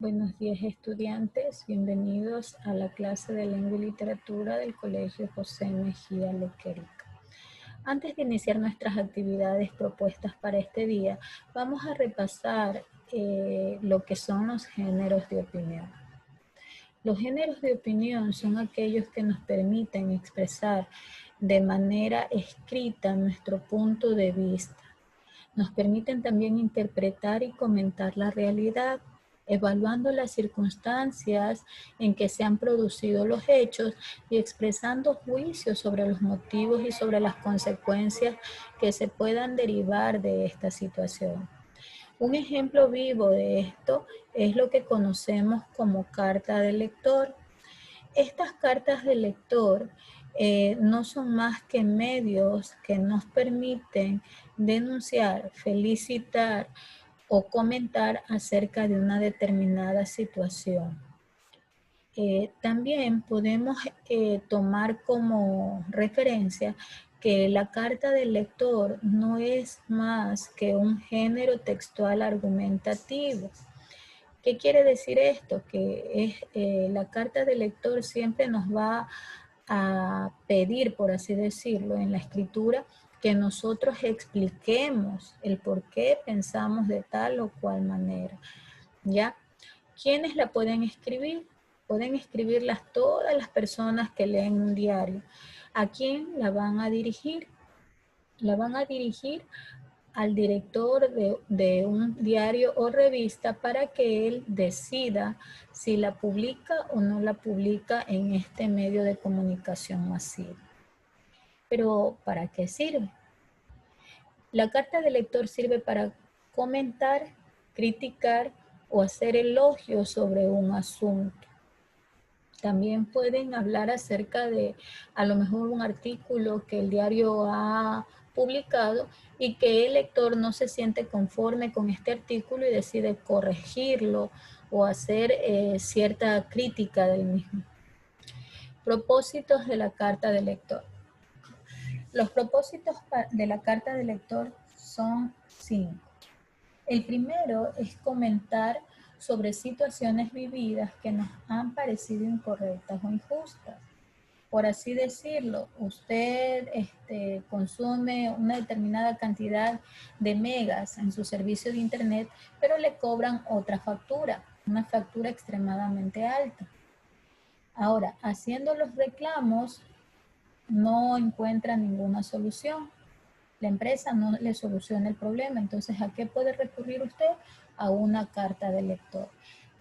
Buenos días, estudiantes. Bienvenidos a la clase de Lengua y Literatura del Colegio José Mejía Lequerica. Antes de iniciar nuestras actividades propuestas para este día, vamos a repasar lo que son los géneros de opinión. Los géneros de opinión son aquellos que nos permiten expresar de manera escrita nuestro punto de vista. Nos permiten también interpretar y comentar la realidad, evaluando las circunstancias en que se han producido los hechos y expresando juicios sobre los motivos y sobre las consecuencias que se puedan derivar de esta situación. Un ejemplo vivo de esto es lo que conocemos como carta del lector. Estas cartas de lector no son más que medios que nos permiten denunciar, felicitar o comentar acerca de una determinada situación. También podemos tomar como referencia que la carta del lector no es más que un género textual argumentativo. ¿Qué quiere decir esto? Que la carta del lector siempre nos va a pedir, por así decirlo, en la escritura, que nosotros expliquemos el por qué pensamos de tal o cual manera. ¿Ya? ¿Quiénes la pueden escribir? Pueden escribirlas todas las personas que leen un diario. ¿A quién la van a dirigir? La van a dirigir al director de un diario o revista para que él decida si la publica o no la publica en este medio de comunicación masiva. Pero, ¿para qué sirve? La carta de lector sirve para comentar, criticar o hacer elogios sobre un asunto. También pueden hablar acerca de a lo mejor un artículo que el diario ha publicado y que el lector no se siente conforme con este artículo y decide corregirlo o hacer cierta crítica del mismo. Propósitos de la carta del lector. Los propósitos de la carta del lector son 5. El primero es comentar sobre situaciones vividas que nos han parecido incorrectas o injustas. Por así decirlo, usted consume una determinada cantidad de megas en su servicio de internet, pero le cobran otra factura, una factura extremadamente alta. Ahora, haciendo los reclamos, no encuentra ninguna solución. La empresa no le soluciona el problema. Entonces, ¿a qué puede recurrir usted? A una carta de lector.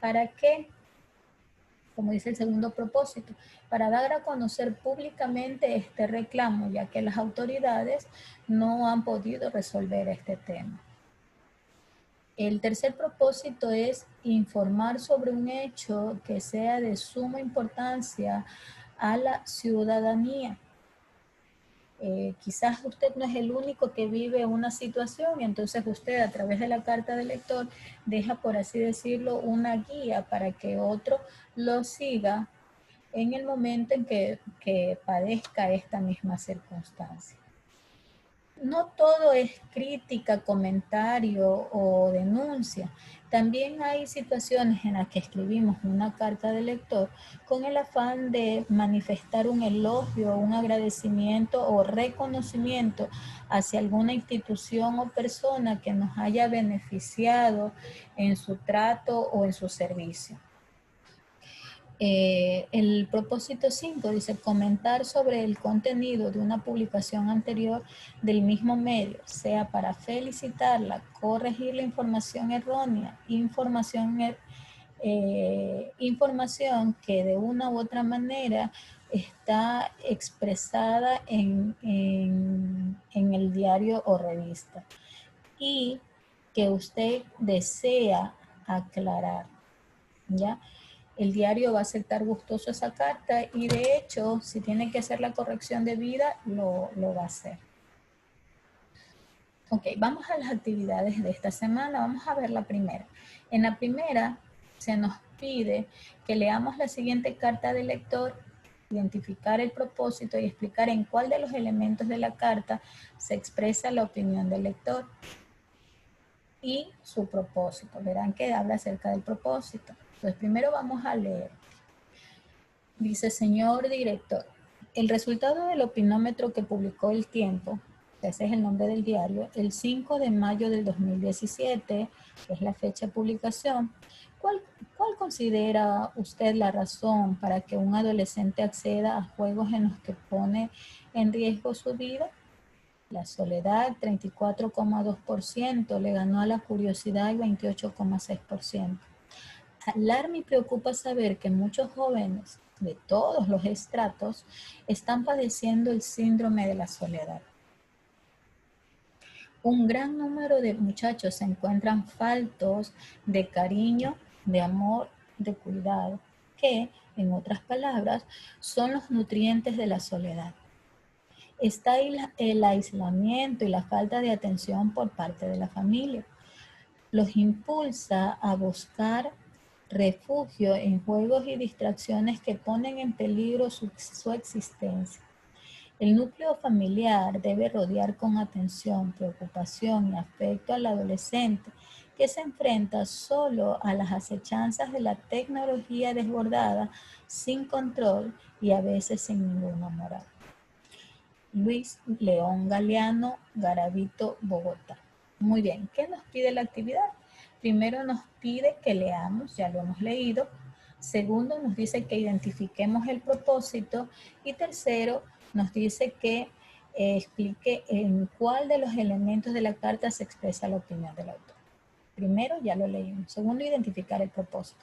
¿Para qué? Como dice el segundo propósito, para dar a conocer públicamente este reclamo, ya que las autoridades no han podido resolver este tema. El tercer propósito es informar sobre un hecho que sea de suma importancia a la ciudadanía. Quizás usted no es el único que vive una situación y entonces usted a través de la carta del lector deja, por así decirlo, una guía para que otro lo siga en el momento en que padezca esta misma circunstancia. No todo es crítica, comentario o denuncia. También hay situaciones en las que escribimos una carta de lector con el afán de manifestar un elogio, un agradecimiento o reconocimiento hacia alguna institución o persona que nos haya beneficiado en su trato o en su servicio. El propósito 5 dice comentar sobre el contenido de una publicación anterior del mismo medio, sea para felicitarla, corregir la información errónea, información que de una u otra manera está expresada en el diario o revista y que usted desea aclarar, ¿ya? El diario va a aceptar gustoso esa carta y de hecho, si tiene que hacer la corrección debida, lo va a hacer. Ok, vamos a las actividades de esta semana. Vamos a ver la primera. En la primera se nos pide que leamos la siguiente carta del lector, identificar el propósito y explicar en cuál de los elementos de la carta se expresa la opinión del lector y su propósito. Verán que habla acerca del propósito. Entonces, primero vamos a leer. Dice, señor director, el resultado del opinómetro que publicó El Tiempo, ese es el nombre del diario, el 5 de mayo del 2017, que es la fecha de publicación, ¿cuál considera usted la razón para que un adolescente acceda a juegos en los que pone en riesgo su vida? La soledad, 34,2%, le ganó a la curiosidad, 28,6%. Alarma y preocupa saber que muchos jóvenes de todos los estratos están padeciendo el síndrome de la soledad. Un gran número de muchachos se encuentran faltos de cariño, de amor, de cuidado, que, en otras palabras, son los nutrientes de la soledad. Está el aislamiento y la falta de atención por parte de la familia. Los impulsa a buscar refugio en juegos y distracciones que ponen en peligro su existencia. El núcleo familiar debe rodear con atención, preocupación y afecto al adolescente que se enfrenta solo a las acechanzas de la tecnología desbordada, sin control y a veces sin ninguna moral. Luis León Galeano, Garavito, Bogotá. Muy bien, ¿qué nos pide la actividad? Primero nos pide que leamos, ya lo hemos leído. Segundo, nos dice que identifiquemos el propósito. Y tercero, nos dice que explique en cuál de los elementos de la carta se expresa la opinión del autor. Primero, ya lo leímos. Segundo, identificar el propósito.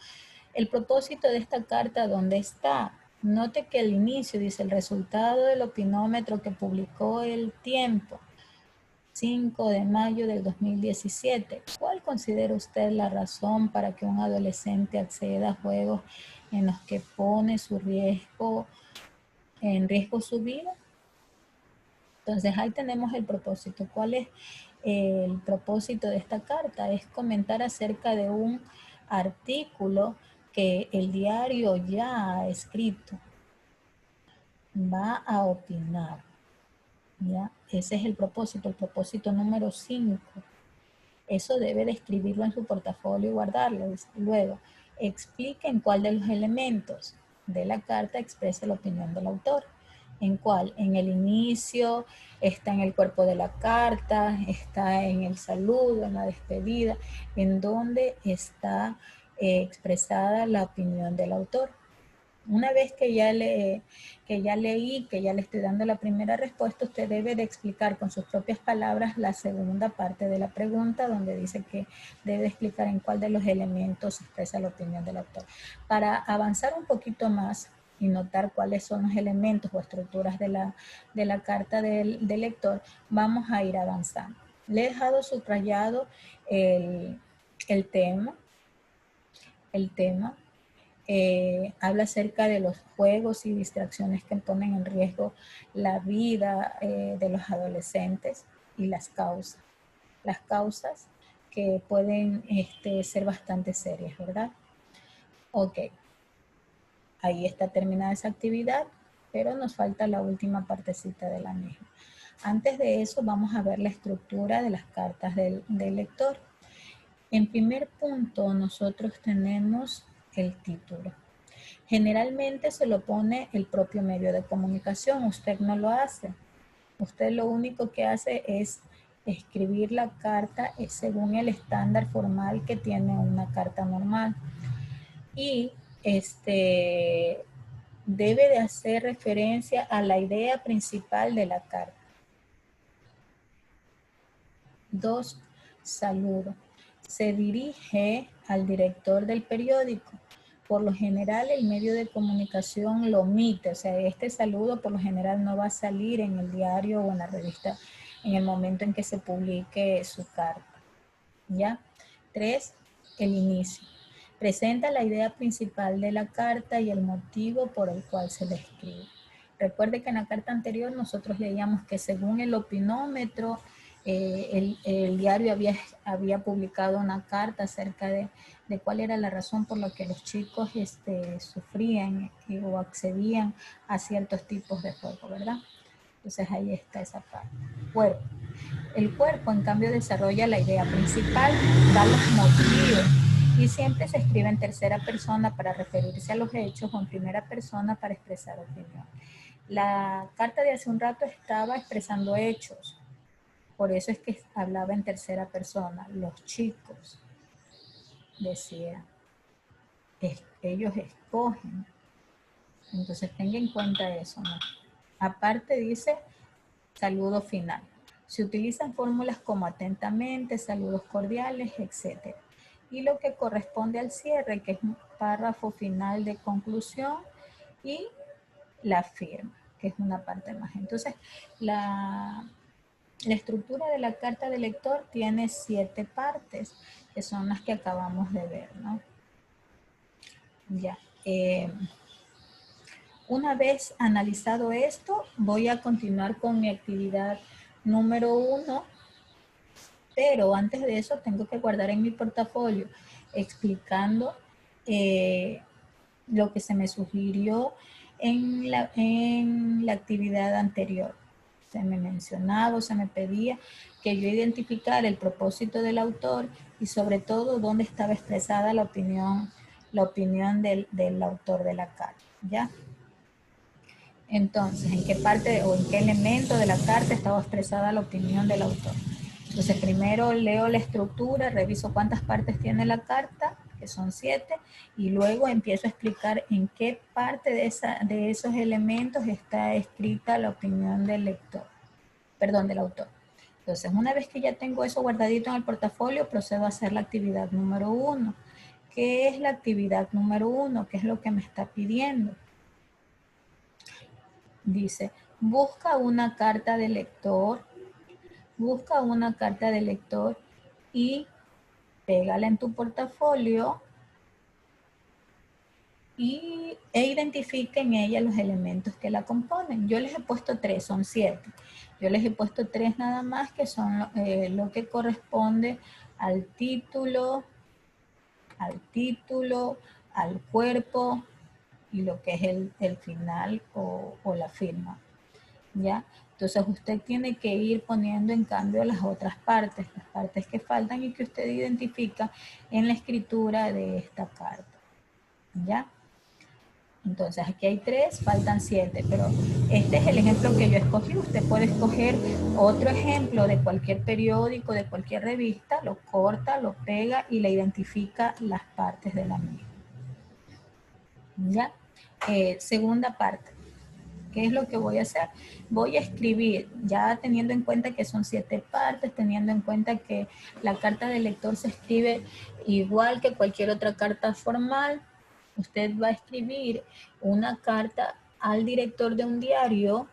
El propósito de esta carta, ¿dónde está? Note que al inicio dice el resultado del opinómetro que publicó El Tiempo, 5 de mayo del 2017. ¿Cuál considera usted la razón para que un adolescente acceda a juegos en los que pone en riesgo su vida? Entonces ahí tenemos el propósito. ¿Cuál es el propósito de esta carta? Es comentar acerca de un artículo que el diario ya ha escrito. Va a opinar. ¿Ya? Ese es el propósito número 5. Eso debe de escribirlo en su portafolio y guardarlo. Luego, explique en cuál de los elementos de la carta expresa la opinión del autor. ¿En cuál? En el inicio, está en el cuerpo de la carta, está en el saludo, en la despedida, en donde está expresada la opinión del autor. Una vez que ya leí, que ya le estoy dando la primera respuesta, usted debe de explicar con sus propias palabras la segunda parte de la pregunta, donde dice que debe explicar en cuál de los elementos expresa la opinión del autor. Para avanzar un poquito más y notar cuáles son los elementos o estructuras de la carta del lector, vamos a ir avanzando. Le he dejado subrayado el tema. Habla acerca de los juegos y distracciones que ponen en riesgo la vida de los adolescentes y las causas. Las causas que pueden ser bastante serias, ¿verdad? Ok. Ahí está terminada esa actividad, pero nos falta la última partecita de la misma. Antes de eso, vamos a ver la estructura de las cartas del lector. En primer punto, nosotros tenemos el título. Generalmente se lo pone el propio medio de comunicación, usted no lo hace. Usted lo único que hace es escribir la carta según el estándar formal que tiene una carta normal. Y debe de hacer referencia a la idea principal de la carta. 2. Saludo. Se dirige al director del periódico. Por lo general, el medio de comunicación lo omite. O sea, este saludo por lo general no va a salir en el diario o en la revista en el momento en que se publique su carta. ¿Ya? 3. El inicio. Presenta la idea principal de la carta y el motivo por el cual se le escribe. Recuerde que en la carta anterior nosotros leíamos que según el opinómetro, el diario había publicado una carta acerca de cuál era la razón por la que los chicos sufrían o accedían a ciertos tipos de juego, ¿verdad? Entonces ahí está esa parte. Cuerpo. El cuerpo, en cambio, desarrolla la idea principal, da los motivos y y siempre se escribe en tercera persona para referirse a los hechos o en primera persona para expresar opinión. La carta de hace un rato estaba expresando hechos, por eso es que hablaba en tercera persona. Los chicos, decía, ellos escogen. Entonces tenga en cuenta eso, ¿no? Aparte dice saludo final. Se utilizan fórmulas como atentamente, saludos cordiales, etc. Y lo que corresponde al cierre, que es un párrafo final de conclusión, y la firma, que es una parte más. Entonces, la estructura de la carta del lector tiene 7 partes, que son las que acabamos de ver, ¿no? Ya. Una vez analizado esto, voy a continuar con mi actividad número 1, pero antes de eso tengo que guardar en mi portafolio explicando lo que se me sugirió en la actividad anterior. Se me mencionaba o se me pedía que yo identificara el propósito del autor y sobre todo dónde estaba expresada la opinión del autor de la carta, ¿ya? Entonces, ¿en qué parte o en qué elemento de la carta estaba expresada la opinión del autor? Entonces, primero leo la estructura, reviso cuántas partes tiene la carta, que son 7, y luego empiezo a explicar en qué parte de esos elementos está escrita la opinión del lector, perdón, del autor. Entonces, una vez que ya tengo eso guardadito en el portafolio, procedo a hacer la actividad número 1. ¿Qué es la actividad número 1? ¿Qué es lo que me está pidiendo? Dice, busca una carta de lector y pégala en tu portafolio e identifica en ella los elementos que la componen. Yo les he puesto 3, son 7. Yo les he puesto 3 nada más, que son lo que corresponde al título, al cuerpo y lo que es el final o la firma. ¿Ya? Entonces usted tiene que ir poniendo en cambio las otras partes, las partes que faltan y que usted identifica en la escritura de esta carta. ¿Ya? Entonces aquí hay 3, faltan 7, pero este es el ejemplo que yo escogí. Usted puede escoger otro ejemplo de cualquier periódico, de cualquier revista, lo corta, lo pega y le identifica las partes de la misma. ¿Ya? Segunda parte. ¿Qué es lo que voy a hacer? Voy a escribir, ya teniendo en cuenta que son 7 partes, teniendo en cuenta que la carta del lector se escribe igual que cualquier otra carta formal. Usted va a escribir una carta al director de un diario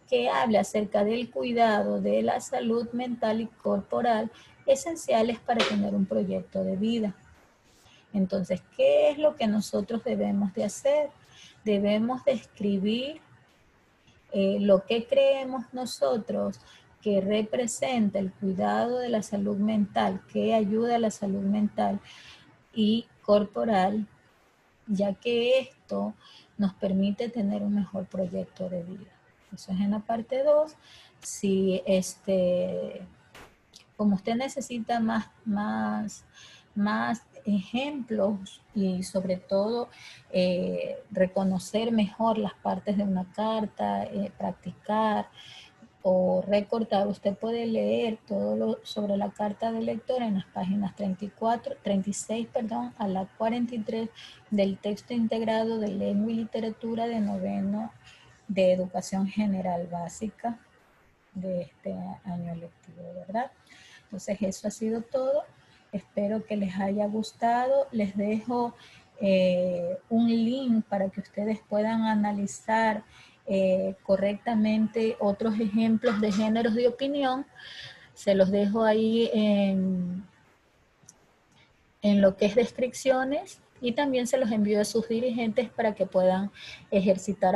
que hable acerca del cuidado de la salud mental y corporal esenciales para tener un proyecto de vida. Entonces, ¿qué es lo que nosotros debemos de hacer? Debemos de escribir lo que creemos nosotros que representa el cuidado de la salud mental, que ayuda a la salud mental y corporal, ya que esto nos permite tener un mejor proyecto de vida. Eso es en la parte 2. Si como usted necesita más ejemplos y sobre todo reconocer mejor las partes de una carta, practicar o recortar, usted puede leer todo sobre la carta del lector en las páginas 36 a la 43 del texto integrado de Lengua y Literatura de noveno de Educación General Básica de este año lectivo, ¿verdad? Entonces eso ha sido todo. Espero que les haya gustado. Les dejo un link para que ustedes puedan analizar correctamente otros ejemplos de géneros de opinión. Se los dejo ahí en lo que es descripciones y también se los envío a sus dirigentes para que puedan ejercitar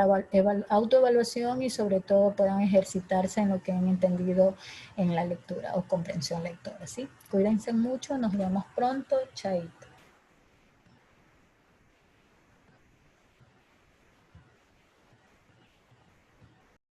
autoevaluación y sobre todo puedan ejercitarse en lo que han entendido en la lectura o comprensión lectora, ¿sí? Cuídense mucho, nos vemos pronto, chaito.